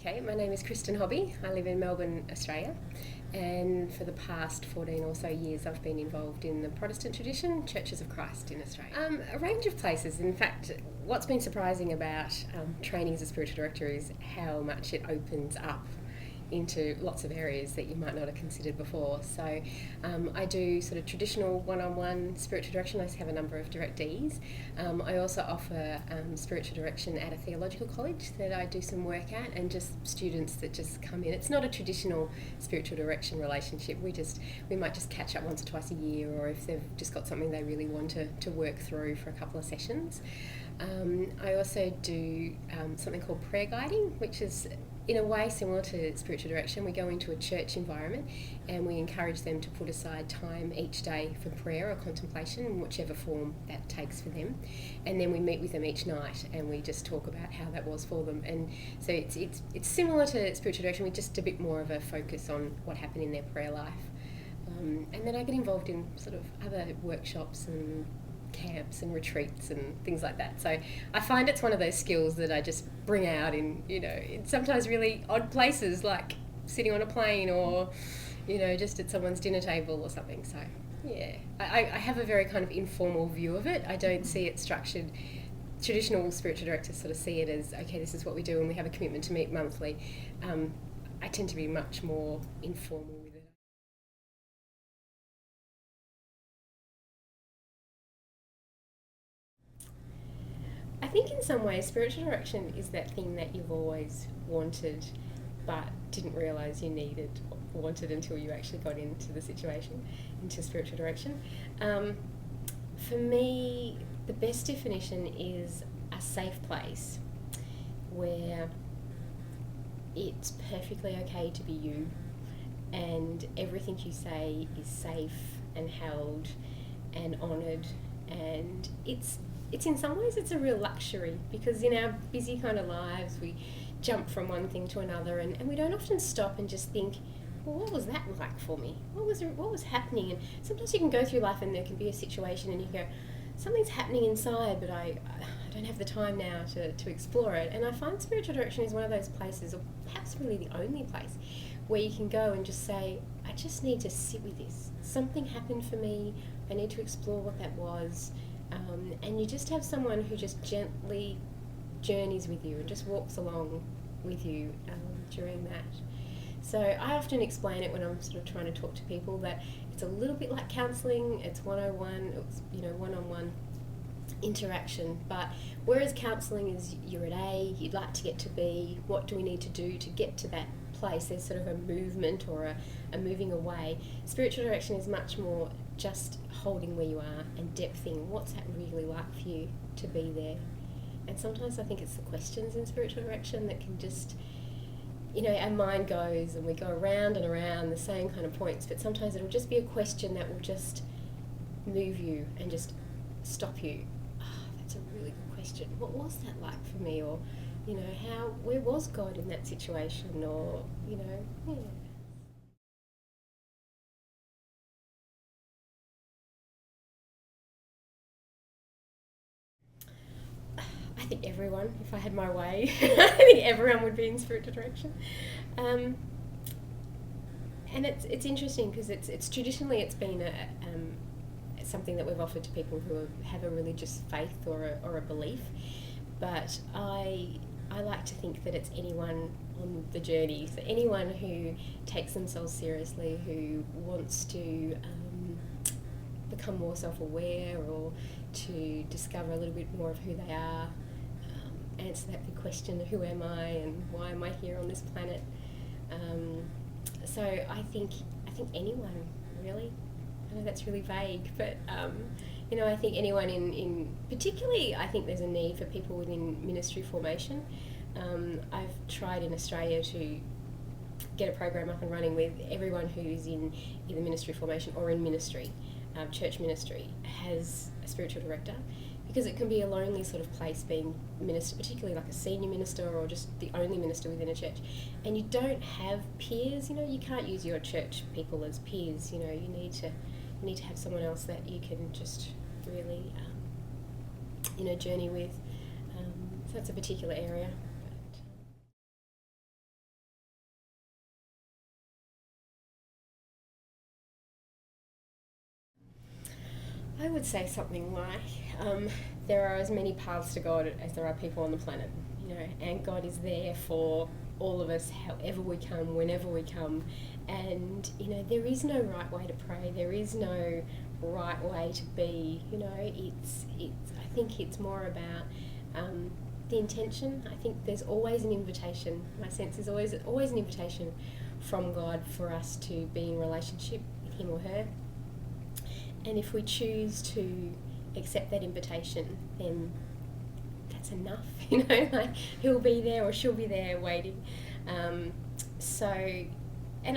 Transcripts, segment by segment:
Okay, my name is Kristen. I live in Melbourne, Australia, and for the past 14 or so years I've been involved in the Protestant tradition, Churches of Christ in Australia. A range of places. In fact, what's been surprising about training as a spiritual director is how much it opens up into lots of areas that you might not have considered before. So I do sort of traditional one-on-one spiritual direction. I have a number of directees. I also offer spiritual direction at a theological college that I do some work at, and just students that just come in. It's not a traditional spiritual direction relationship. We might just catch up once or twice a year, or if they've just got something they really want to work through for a couple of sessions. I also do something called prayer guiding, which is in a way similar to spiritual direction. We go into a church environment and we encourage them to put aside time each day for prayer or contemplation, in whichever form that takes for them. And then we meet with them each night and we just talk about how that was for them. And so it's similar to spiritual direction with just a bit more of a focus on what happened in their prayer life. And then I get involved in sort of other workshops and camps and retreats and things like that. So I find it's one of those skills that I just bring out in sometimes really odd places, like sitting on a plane or, just at someone's dinner table or something. So yeah, I have a very kind of informal view of it. I don't see it structured. Traditional spiritual directors sort of see it as, okay, this is what we do and we have a commitment to meet monthly. I tend to be much more informal with it. I think in some ways spiritual direction is that thing that you've always wanted but didn't realise you wanted until you actually got into the situation, into spiritual direction. For me, the best definition is a safe place where it's perfectly okay to be you, and everything you say is safe and held and honoured, and it's in some ways it's a real luxury, because in our busy kind of lives we jump from one thing to another, and we don't often stop and just think, well, what was that like for me? What was happening? And sometimes you can go through life and there can be a situation and you go, something's happening inside, but I don't have the time now to explore it. And I find spiritual direction is one of those places, or perhaps really the only place, where you can go and just say, I just need to sit with this. Something happened for me. I need to explore what that was. And you just have someone who just gently journeys with you and just walks along with you during that. So I often explain it when I'm sort of trying to talk to people that it's a little bit like counselling. It's 101, it's one-on-one interaction. But whereas counselling is you're at A, you'd like to get to B, what do we need to do to get to that place? There's sort of a movement or a moving away. Spiritual direction is much more just holding where you are and depthing. What's that really like for you to be there? And sometimes I think it's the questions in spiritual direction that can just, our mind goes and we go around and around the same kind of points, but sometimes it'll just be a question that will just move you and just stop you. That's a really good question. What was that like for me? Or, where was God in that situation? Or, yeah. I think everyone, if I had my way, I think everyone would be in spiritual direction. And it's interesting because it's traditionally it's been something that we've offered to people who have a religious faith or a belief, but I like to think that it's anyone on the journey, so anyone who takes themselves seriously, who wants to become more self-aware or to discover a little bit more of who they are, answer that big question of who am I and why am I here on this planet. So I think anyone, really. I know that's really vague, but I think anyone in particularly, I think there's a need for people within ministry formation. I've tried in Australia to get a program up and running with everyone who's in either ministry formation or in ministry. Church ministry has a spiritual director, because it can be a lonely sort of place being minister, particularly like a senior minister or just the only minister within a church, and you don't have peers. You can't use your church people as peers. You need to have someone else that you can just really journey with. So that's a particular area. I would say something like, there are as many paths to God as there are people on the planet, and God is there for all of us, however we come, whenever we come, and there is no right way to pray. There is no right way to be. It's. I think it's more about the intention. I think there's always an invitation. My sense is always an invitation from God for us to be in relationship with Him or her. And if we choose to accept that invitation, then that's enough, like He'll be there or she'll be there waiting. And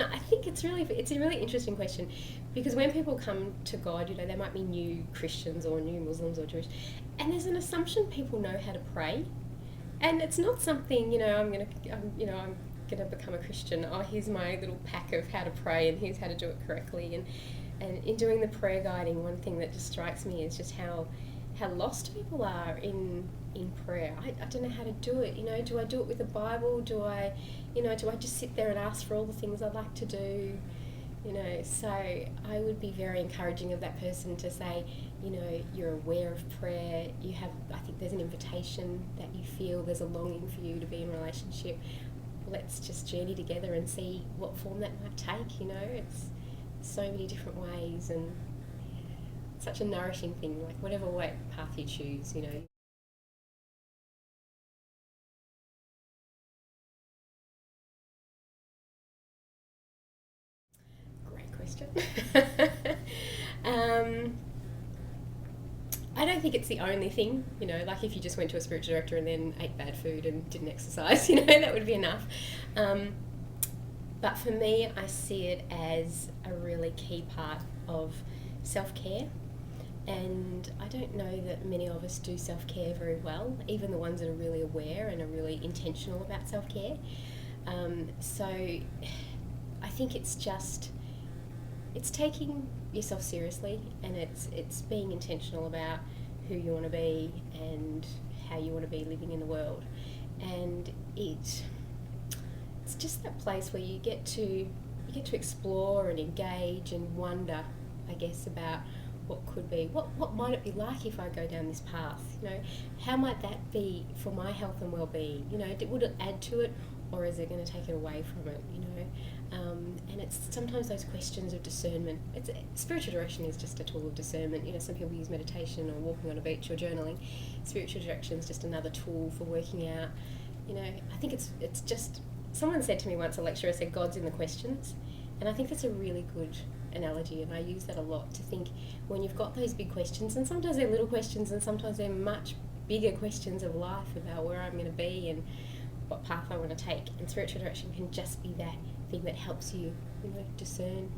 I think it's a really interesting question, because when people come to God, they might be new Christians or new Muslims or Jewish, and there's an assumption people know how to pray, and it's not something I'm gonna become a Christian. Oh, here's my little pack of how to pray, and here's how to do it correctly. And in doing the prayer guiding, one thing that just strikes me is just how lost people are in prayer. I don't know how to do it. Do I do it with the Bible? Do I just sit there and ask for all the things I'd like to do? So I would be very encouraging of that person to say, you're aware of prayer. I think there's an invitation that you feel, there's a longing for you to be in relationship. Let's just journey together and see what form that might take. It's so many different ways, and such a nourishing thing, like whatever path you choose, Great question. I don't think it's the only thing, like if you just went to a spiritual director and then ate bad food and didn't exercise, that would be enough. But for me, I see it as a really key part of self-care. And I don't know that many of us do self-care very well, even the ones that are really aware and are really intentional about self-care. So I think it's taking yourself seriously, and it's being intentional about who you want to be and how you want to be living in the world. And it's just that place where you get to explore and engage and wonder, I guess, about what could be, what might it be like if I go down this path? How might that be for my health and well-being? Would it add to it, or is it going to take it away from it? And it's sometimes those questions of discernment. Spiritual direction is just a tool of discernment. Some people use meditation or walking on a beach or journaling. Spiritual direction is just another tool for working out. I think it's just. Someone said to me once, a lecturer said, God's in the questions. And I think that's a really good analogy, and I use that a lot to think when you've got those big questions, and sometimes they're little questions and sometimes they're much bigger questions of life about where I'm going to be and what path I want to take. And spiritual direction can just be that thing that helps you, discern